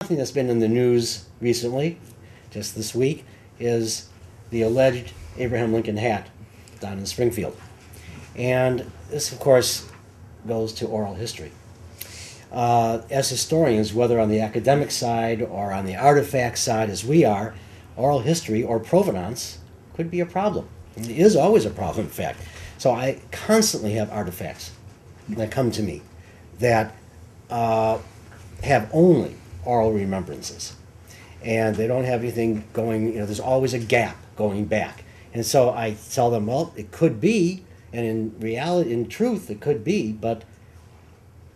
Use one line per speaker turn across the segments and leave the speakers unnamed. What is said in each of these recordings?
Something that's been in the news recently, just this week, is the alleged Abraham Lincoln hat down in Springfield. And this, of course, goes to oral history. As historians, whether on the academic side or on the artifact side as we are, oral history or provenance could be a problem. It is always a problem, in fact. So I constantly have artifacts that come to me that have only oral remembrances. And they don't have anything going, there's always a gap going back. And so I tell them, well, it could be, and in reality, in truth, it could be, but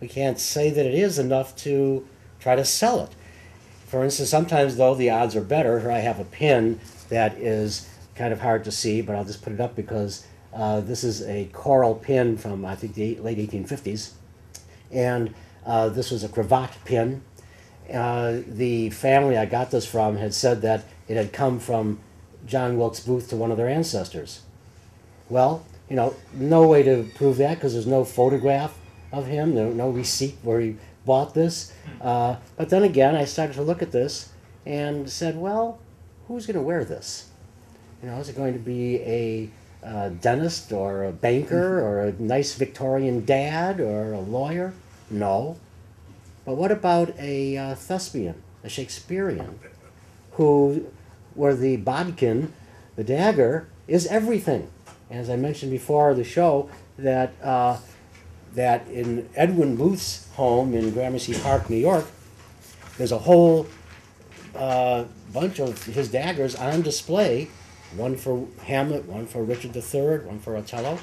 we can't say that it is enough to try to sell it. For instance, sometimes, though, the odds are better. Here I have a pin that is kind of hard to see, but I'll just put it up because this is a coral pin from, I think, the late 1850s. And this was a cravat pin. The family I got this from had said that it had come from John Wilkes Booth to one of their ancestors. Well, no way to prove that because there's no photograph of him, no receipt where he bought this. But then again, I started to look at this and said, well, who's going to wear this? Is it going to be a dentist or a banker or a nice Victorian dad or a lawyer? No. But what about a thespian, a Shakespearean, where the bodkin, the dagger, is everything? As I mentioned before the show, that in Edwin Booth's home in Gramercy Park, New York, there's a whole bunch of his daggers on display, one for Hamlet, one for Richard III, one for Othello.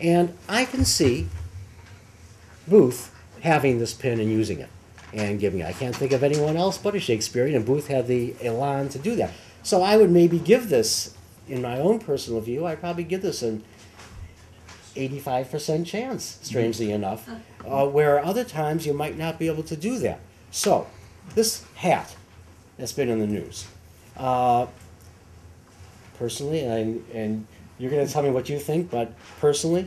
And I can see Booth having this pin and using it and giving it. I can't think of anyone else but a Shakespearean, and Booth had the elan to do that. So I would maybe give this, in my own personal view, I'd probably give this an 85% chance, strangely enough, where other times you might not be able to do that. So, this hat that's been in the news, personally, and you're going to tell me what you think, but personally,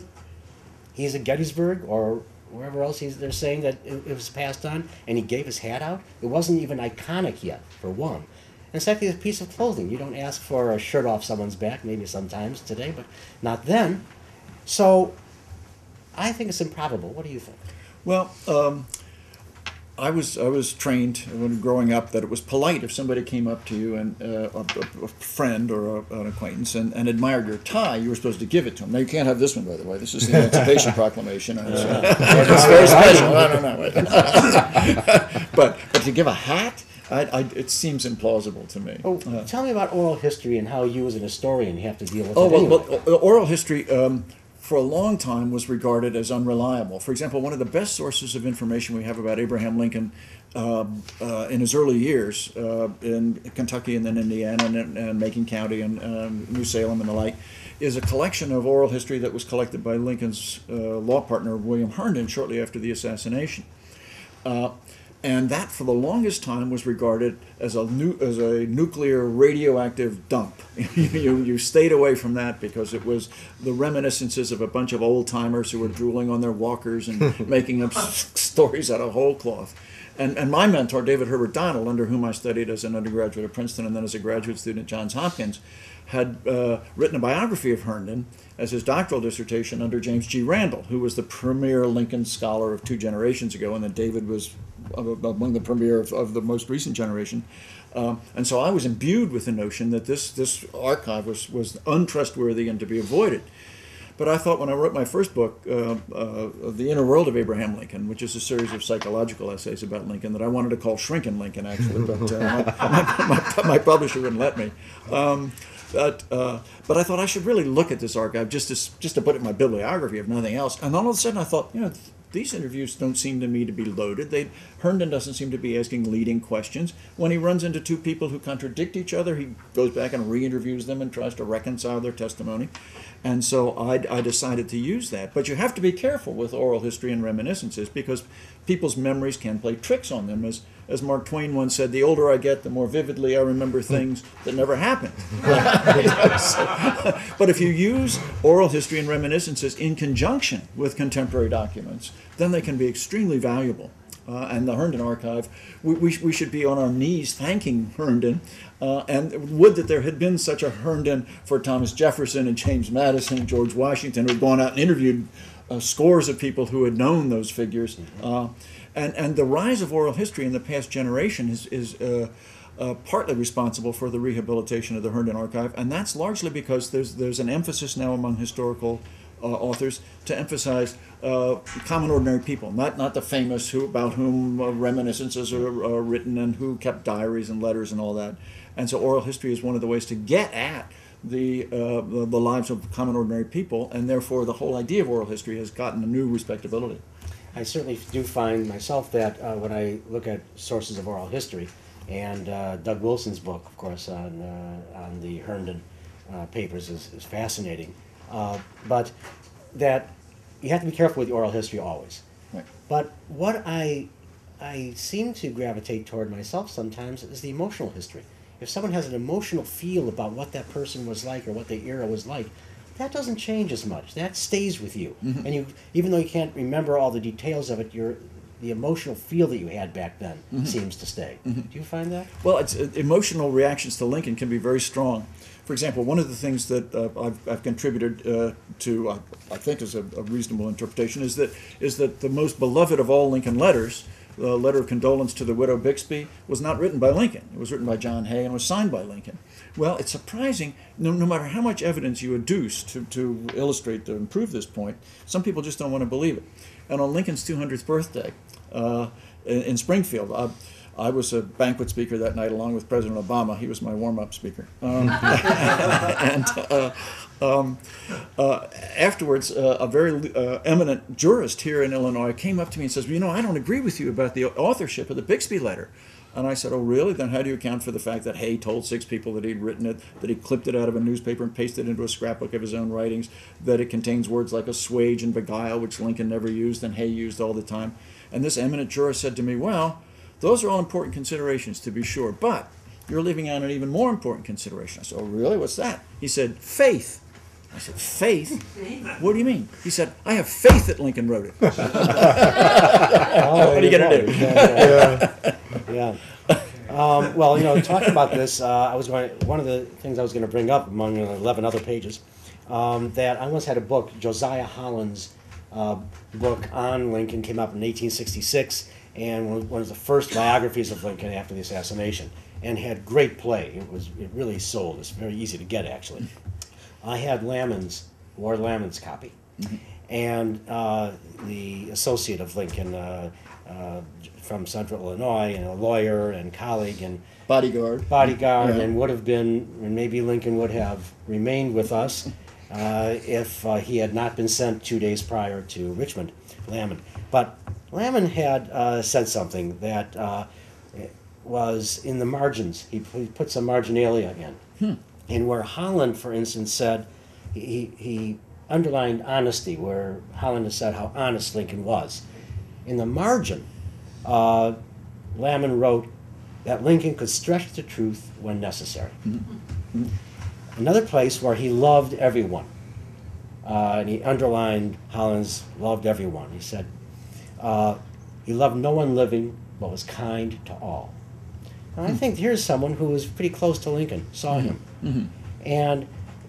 he's at Gettysburg or wherever else they're saying that it was passed on, and he gave his hat out. It wasn't even iconic yet, for one. And secondly, it's a piece of clothing. You don't ask for a shirt off someone's back, maybe sometimes today, but not then. So I think it's improbable. What do you think?
Well, I was trained when growing up that it was polite if somebody came up to you and a friend or an acquaintance and admired your tie, you were supposed to give it to them. Now you can't have this one, by the way. This is the Emancipation Proclamation. It's very special. No. But to give a hat, it seems implausible to me.
Oh, tell me about oral history and how you as an historian have to deal with it. Anyway.
Oral history for a long time was regarded as unreliable. For example, one of the best sources of information we have about Abraham Lincoln in his early years in Kentucky and then Indiana and Macon County and New Salem and the like is a collection of oral history that was collected by Lincoln's law partner William Herndon shortly after the assassination. And that, for the longest time, was regarded as a nuclear radioactive dump. You stayed away from that because it was the reminiscences of a bunch of old-timers who were drooling on their walkers and making up stories out of whole cloth. And my mentor, David Herbert Donald, under whom I studied as an undergraduate at Princeton and then as a graduate student at Johns Hopkins, had written a biography of Herndon as his doctoral dissertation under James G. Randall, who was the premier Lincoln scholar of 2 generations ago, and then David was among the premier of the most recent generation. And so I was imbued with the notion that this archive was untrustworthy and to be avoided. But I thought when I wrote my first book, The Inner World of Abraham Lincoln, which is a series of psychological essays about Lincoln that I wanted to call Shrinking Lincoln, actually, but my publisher wouldn't let me. But I thought I should really look at this archive just to put it in my bibliography, if nothing else. And all of a sudden I thought, these interviews don't seem to me to be loaded. Herndon doesn't seem to be asking leading questions. When he runs into 2 people who contradict each other, he goes back and re-interviews them and tries to reconcile their testimony. And so I decided to use that. But you have to be careful with oral history and reminiscences because people's memories can play tricks on them. As Mark Twain once said, the older I get, the more vividly I remember things that never happened. But if you use oral history and reminiscences in conjunction with contemporary documents, then they can be extremely valuable. and the Herndon Archive, we should be on our knees thanking Herndon, and would that there had been such a Herndon for Thomas Jefferson and James Madison and George Washington, who had gone out and interviewed scores of people who had known those figures. And the rise of oral history in the past generation is partly responsible for the rehabilitation of the Herndon Archive, and that's largely because there's an emphasis now among historical authors to emphasize common ordinary people, not the famous about whom reminiscences are written and who kept diaries and letters and all that. And so oral history is one of the ways to get at the lives of common ordinary people, and therefore the whole idea of oral history has gotten a new respectability.
I certainly do find myself that when I look at sources of oral history, and Doug Wilson's book, of course, on the Herndon papers is fascinating, but that you have to be careful with the oral history always.
Right.
But what I seem to gravitate toward myself sometimes is the emotional history. If someone has an emotional feel about what that person was like or what the era was like, that doesn't change as much. That stays with you. Mm-hmm. And even though you can't remember all the details of it, the emotional feel that you had back then mm-hmm. seems to stay. Mm-hmm. Do you find that?
Well, emotional reactions to Lincoln can be very strong. For example, one of the things that I've contributed to, I think is a reasonable interpretation, is that the most beloved of all Lincoln letters, the letter of condolence to the widow Bixby, was not written by Lincoln. It was written by John Hay and was signed by Lincoln. Well, it's surprising, no matter how much evidence you adduce to illustrate, to prove this point, some people just don't want to believe it. And on Lincoln's 200th birthday in Springfield, I was a banquet speaker that night along with President Obama. He was my warm-up speaker. Afterwards, a very eminent jurist here in Illinois came up to me and says, well, I don't agree with you about the authorship of the Bixby letter. And I said, oh, really? Then how do you account for the fact that Hay told 6 people that he'd written it, that he clipped it out of a newspaper and pasted it into a scrapbook of his own writings, that it contains words like assuage and beguile, which Lincoln never used and Hay used all the time? And this eminent jurist said to me, well, those are all important considerations, to be sure, but you're leaving out an even more important consideration. I said, oh, really? What's that? He said, faith. I said, faith? What do you mean? He said, I have faith that Lincoln wrote it. What are you going to do?
Yeah. Well, talking about this, one of the things I was going to bring up among 11 other pages, that I once had a book, Josiah Holland's book on Lincoln, came out in 1866, and one of the first biographies of Lincoln after the assassination, and had great play. It really sold. It's very easy to get, actually. I had Lord Lammon's copy, mm-hmm. and the associate of Lincoln from Central Illinois, and a lawyer and colleague and
bodyguard,
yeah. And would have been, and maybe Lincoln would have remained with us if he had not been sent 2 days prior to Richmond, Lamon. But Lamon had said something that was in the margins. He put some marginalia in. And where Holland, for instance, said, he underlined honesty, where Holland has said how honest Lincoln was. In the margin, Lamon wrote that Lincoln could stretch the truth when necessary. Mm-hmm. Another place where he loved everyone, and he underlined Holland's loved everyone. He said, he loved no one living, but was kind to all. And I think here's someone who was pretty close to Lincoln, saw him. Mm-hmm. And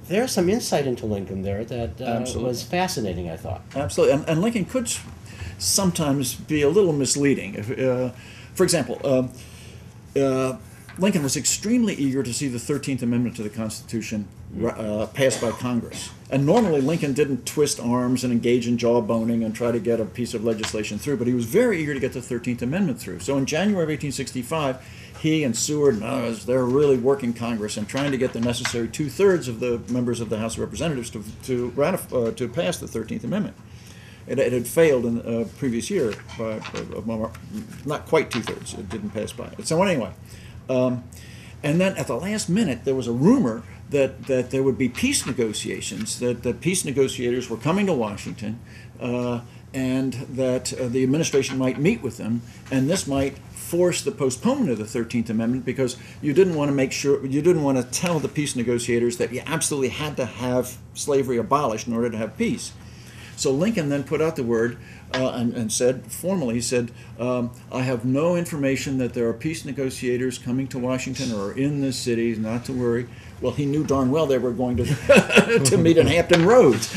there's some insight into Lincoln there that was fascinating, I thought.
Absolutely. And Lincoln could sometimes be a little misleading. For example, Lincoln was extremely eager to see the 13th Amendment to the Constitution passed by Congress. And normally Lincoln didn't twist arms and engage in jawboning and try to get a piece of legislation through, but he was very eager to get the 13th Amendment through. So in January of 1865, he and Seward and others, they were really working Congress and trying to get the necessary 2/3 of the members of the House of Representatives to pass the 13th Amendment. It had failed in the previous year by not quite 2/3. It didn't pass by. So anyway, and then at the last minute, there was a rumor that there would be peace negotiations, that the peace negotiators were coming to Washington, and that the administration might meet with them, and this might force the postponement of the 13th Amendment because you didn't want to tell the peace negotiators that you absolutely had to have slavery abolished in order to have peace. So Lincoln then put out the word, and said formally, he said, I have no information that there are peace negotiators coming to Washington or in this city, not to worry. Well, he knew darn well they were going to to meet in Hampton Roads.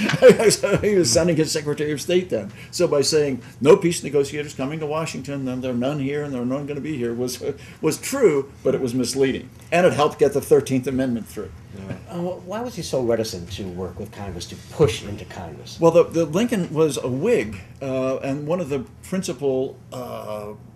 So he was sending his Secretary of State then. So by saying no peace negotiators coming to Washington, then there are none here and there are none going to be here was true, but it was misleading, and it helped get the 13th Amendment through.
Why was he so reticent to work with Congress, to push into Congress?
Well, the Lincoln was a Whig, and one of the principal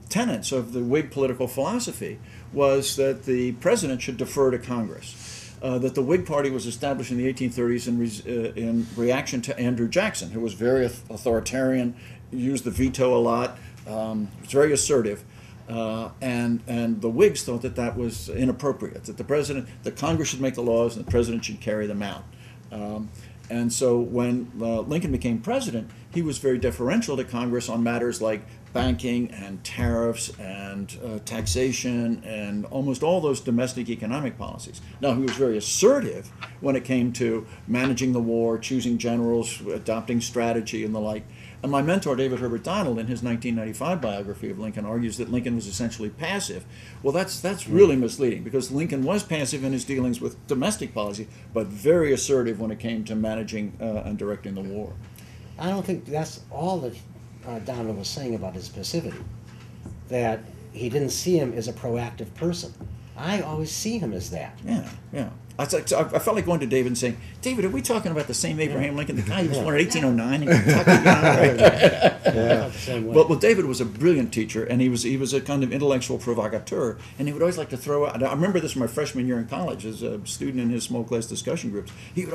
tenets of the Whig political philosophy was that the president should defer to Congress. That the Whig Party was established in the 1830s in reaction to Andrew Jackson, who was very authoritarian, used the veto a lot, was very assertive, and the Whigs thought that that was inappropriate. That the Congress should make the laws and the president should carry them out. And so when Lincoln became president, he was very deferential to Congress on matters like banking and tariffs and taxation and almost all those domestic economic policies. Now, he was very assertive when it came to managing the war, choosing generals, adopting strategy and the like. And my mentor, David Herbert Donald, in his 1995 biography of Lincoln, argues that Lincoln was essentially passive. Well, that's really misleading, because Lincoln was passive in his dealings with domestic policy, but very assertive when it came to managing and directing the war.
I don't think that's all that Donald was saying about his passivity, that he didn't see him as a proactive person. I always see him as that.
Yeah, yeah. I felt like going to David and saying, David, are we talking about the same Abraham Lincoln, the guy who was born in 1809 in Kentucky? Well, David was a brilliant teacher, and he was a kind of intellectual provocateur, and he would always like to throw out. I remember this from my freshman year in college as a student in his small class discussion groups. You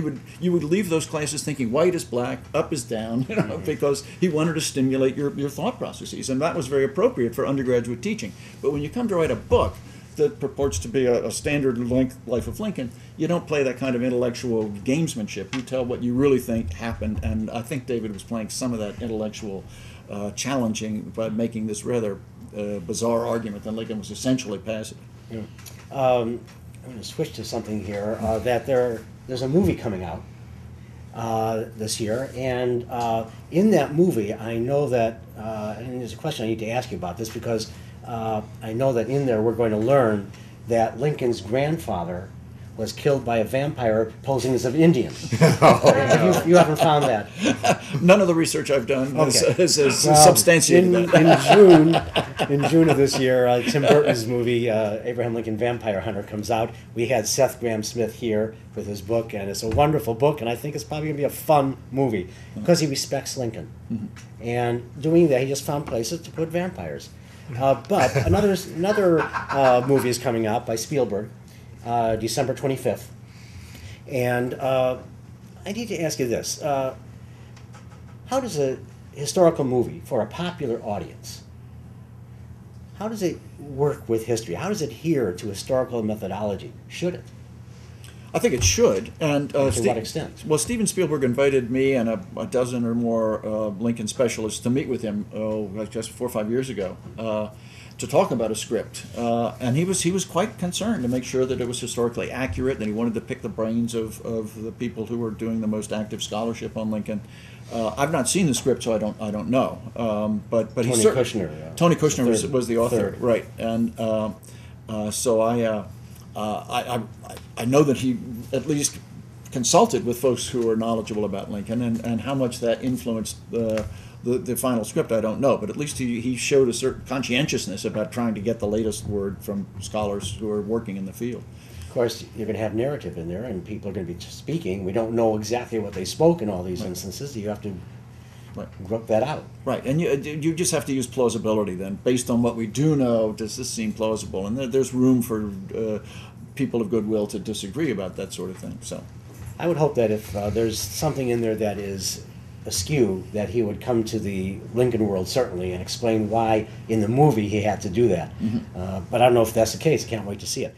would leave those classes thinking white is black, up is down, because he wanted to stimulate your thought processes, and that was very appropriate for undergraduate teaching. But when you come to write a book that purports to be a standard life of Lincoln, you don't play that kind of intellectual gamesmanship. You tell what you really think happened, and I think David was playing some of that intellectual challenging by making this rather bizarre argument that Lincoln was essentially passive.
Yeah. I'm going to switch to something here, that there's a movie coming out this year, and in that movie, I know that, and there's a question I need to ask you about this, because I know that in there we're going to learn that Lincoln's grandfather was killed by a vampire posing as an Indian. You haven't found that?
None of the research I've done is substantiated
in June of this year, Tim Burton's movie, Abraham Lincoln Vampire Hunter, comes out. We had Seth Grahame-Smith here with his book, and it's a wonderful book, and I think it's probably going to be a fun movie, because he respects Lincoln. Mm-hmm. And doing that, he just found places to put vampires. But another movie is coming out by Spielberg, December 25th. And I need to ask you this. How does a historical movie for a popular audience, how does it work with history? How does it adhere to historical methodology? Should it?
I think it should. And
to what extent?
Well, Steven Spielberg invited me and a dozen or more Lincoln specialists to meet with him, just 4 or 5 years ago, to talk about a script. And he was quite concerned to make sure that it was historically accurate, that he wanted to pick the brains of the people who were doing the most active scholarship on Lincoln. I've not seen the script, so I don't know. But
Tony Kushner.
Tony Kushner was the author, right? And so I know that he at least consulted with folks who are knowledgeable about Lincoln, and how much that influenced the final script, I don't know. But at least he showed a certain conscientiousness about trying to get the latest word from scholars who are working in the field.
Of course, you're going to have narrative in there, and people are going to be speaking. We don't know exactly what they spoke in all these instances. You have to work that out.
Right, and you just have to use plausibility then. Based on what we do know, does this seem plausible? And there's room for people of goodwill to disagree about that sort of thing. So,
I would hope that if there's something in there that is askew, that he would come to the Lincoln world, certainly, and explain why in the movie he had to do that. Mm-hmm. But I don't know if that's the case. Can't wait to see it.